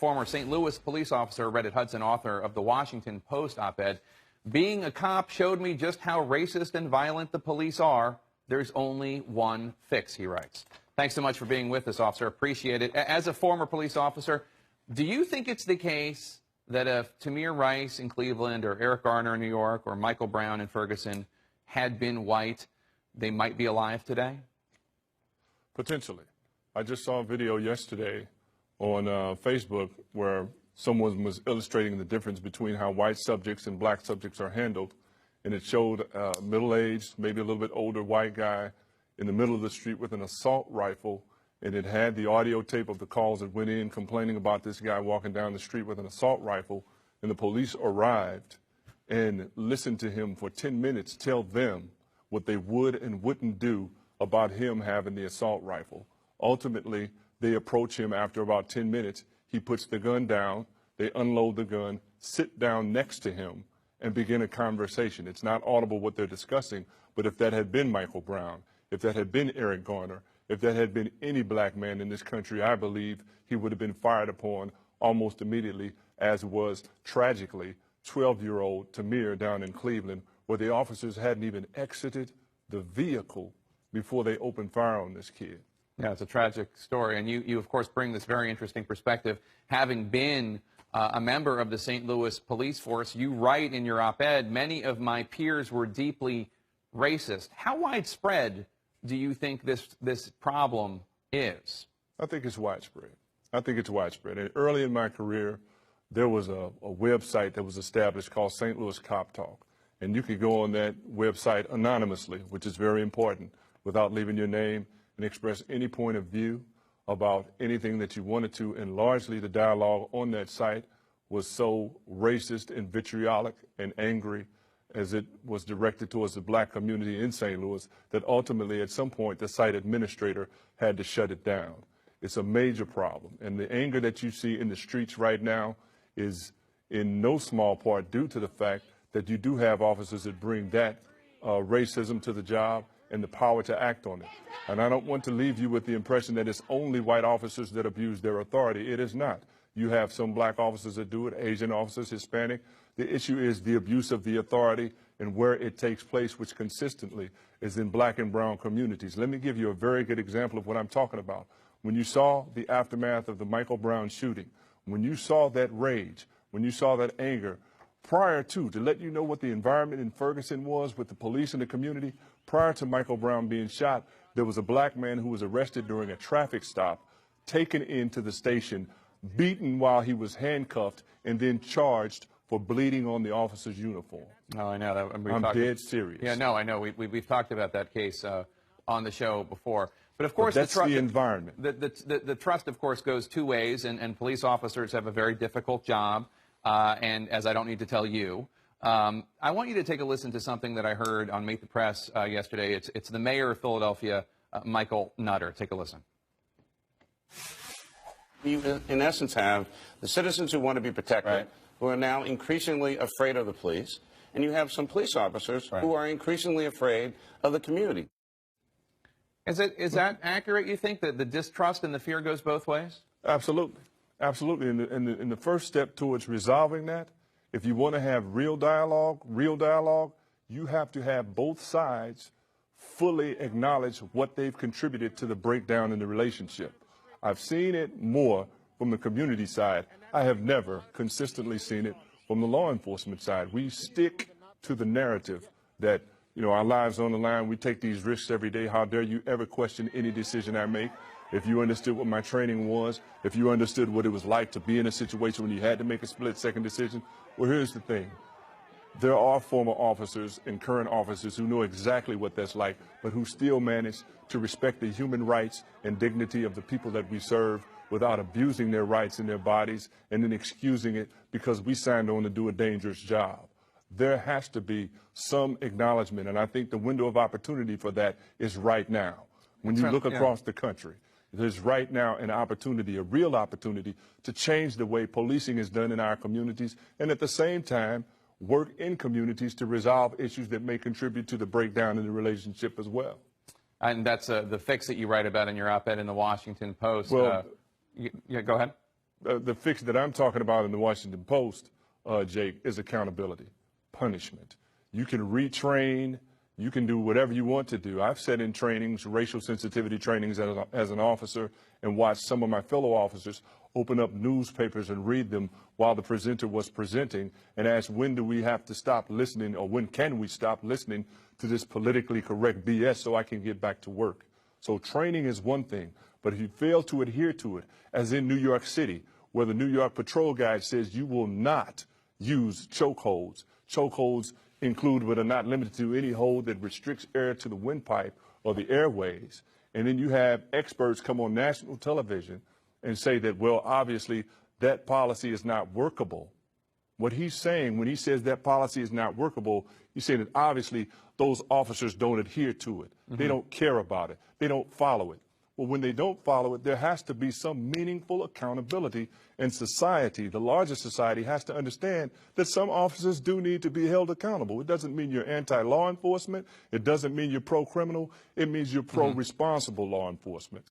former St. Louis police officer, Reddit Hudson, author of the Washington Post op-ed. Being a cop showed me just how racist and violent the police are. There's only one fix, he writes. Thanks so much for being with us, officer. Appreciate it. As a former police officer, do you think it's the case that if Tamir Rice in Cleveland or Eric Garner in New York or Michael Brown in Ferguson had been white, they might be alive today? Potentially. I just saw a video yesterday on Facebook where someone was illustrating the difference between how white subjects and black subjects are handled. And it showed a middle-aged, maybe a little bit older white guy in the middle of the street with an assault rifle. And it had the audio tape of the calls that went in complaining about this guy walking down the street with an assault rifle. And the police arrived and listened to him for 10 minutes tell them what they would and wouldn't do about him having the assault rifle. Ultimately, they approach him after about 10 minutes. He puts the gun down. They unload the gun, sit down next to him, and begin a conversation. It's not audible what they're discussing, but if that had been Michael Brown, if that had been Eric Garner, if that had been any black man in this country, I believe he would have been fired upon almost immediately, as was tragically 12-year-old Tamir down in Cleveland, where the officers hadn't even exited the vehicle before they opened fire on this kid. Yeah, it's a tragic story. And you of course, bring this very interesting perspective. Having been a member of the St. Louis police force, you write in your op-ed, many of my peers were deeply racist. How widespread do you think this problem is? I think it's widespread. I think it's widespread. And early in my career, there was a website that was established called St. Louis Cop Talk. And you could go on that website anonymously, which is very important, without leaving your name, and express any point of view about anything that you wanted to. And largely the dialogue on that site was so racist and vitriolic and angry as it was directed towards the black community in St. Louis that ultimately at some point the site administrator had to shut it down. It's a major problem. And the anger that you see in the streets right now is in no small part due to the fact that you do have officers that bring that racism to the job and the power to act on it. And I don't want to leave you with the impression that it's only white officers that abuse their authority. It is not. You have some black officers that do it, Asian officers, Hispanic. The issue is the abuse of the authority and where it takes place, which consistently is in black and brown communities. Let me give you a very good example of what I'm talking about. When you saw the aftermath of the Michael Brown shooting, when you saw that rage, when you saw that anger, prior to let you know what the environment in Ferguson was with the police and the community, prior to Michael Brown being shot, there was a black man who was arrested during a traffic stop, taken into the station, beaten while he was handcuffed, and then charged for bleeding on the officer's uniform. No, I know that. I'm dead serious. Yeah, no, I know. We've talked about that case on the show before. But of course, that's the environment. The trust, of course, goes two ways, and police officers have a very difficult job. And as I don't need to tell you, I want you to take a listen to something that I heard on Meet the Press yesterday. It's the mayor of Philadelphia, Michael Nutter. Take a listen. You, in essence, have the citizens who want to be protected, right, who are now increasingly afraid of the police, and you have some police officers right, who are increasingly afraid of the community. Is that accurate, you think, that the distrust and the fear goes both ways? Absolutely. Absolutely. And the first step towards resolving that, if you want to have real dialogue, you have to have both sides fully acknowledge what they've contributed to the breakdown in the relationship. I've seen it more from the community side. I have never consistently seen it from the law enforcement side. We stick to the narrative that, you know, our lives on the line, we take these risks every day. How dare you ever question any decision I make? If you understood what my training was, if you understood what it was like to be in a situation when you had to make a split-second decision, well, here's the thing. There are former officers and current officers who know exactly what that's like, but who still manage to respect the human rights and dignity of the people that we serve without abusing their rights and their bodies and then excusing it because we signed on to do a dangerous job. There has to be some acknowledgement, and I think the window of opportunity for that is right now. When you look across the country, there's right now an opportunity, a real opportunity, to change the way policing is done in our communities, and at the same time, work in communities to resolve issues that may contribute to the breakdown in the relationship as well. And that's the fix that you write about in your op-ed in the Washington Post. Well, yeah, go ahead. The fix that I'm talking about in the Washington Post, Jake, is accountability, punishment. You can retrain. You can do whatever you want to do. I've sat in trainings, racial sensitivity trainings as an officer, and watched some of my fellow officers open up newspapers and read them while the presenter was presenting and ask, when do we have to stop listening, or when can we stop listening to this politically correct BS so I can get back to work? So training is one thing, but if you fail to adhere to it, as in New York City, where the New York Patrol Guide says you will not use chokeholds. Chokeholds include but are not limited to any hold that restricts air to the windpipe or the airways. And then you have experts come on national television and say that, well, obviously that policy is not workable. What he's saying when he says that policy is not workable, he's saying that obviously those officers don't adhere to it. They don't care about it. They don't follow it. Well, when they don't follow it, there has to be some meaningful accountability, and society, the larger society, has to understand that some officers do need to be held accountable. It doesn't mean you're anti-law enforcement. It doesn't mean you're pro-criminal. It means you're pro-responsible law enforcement.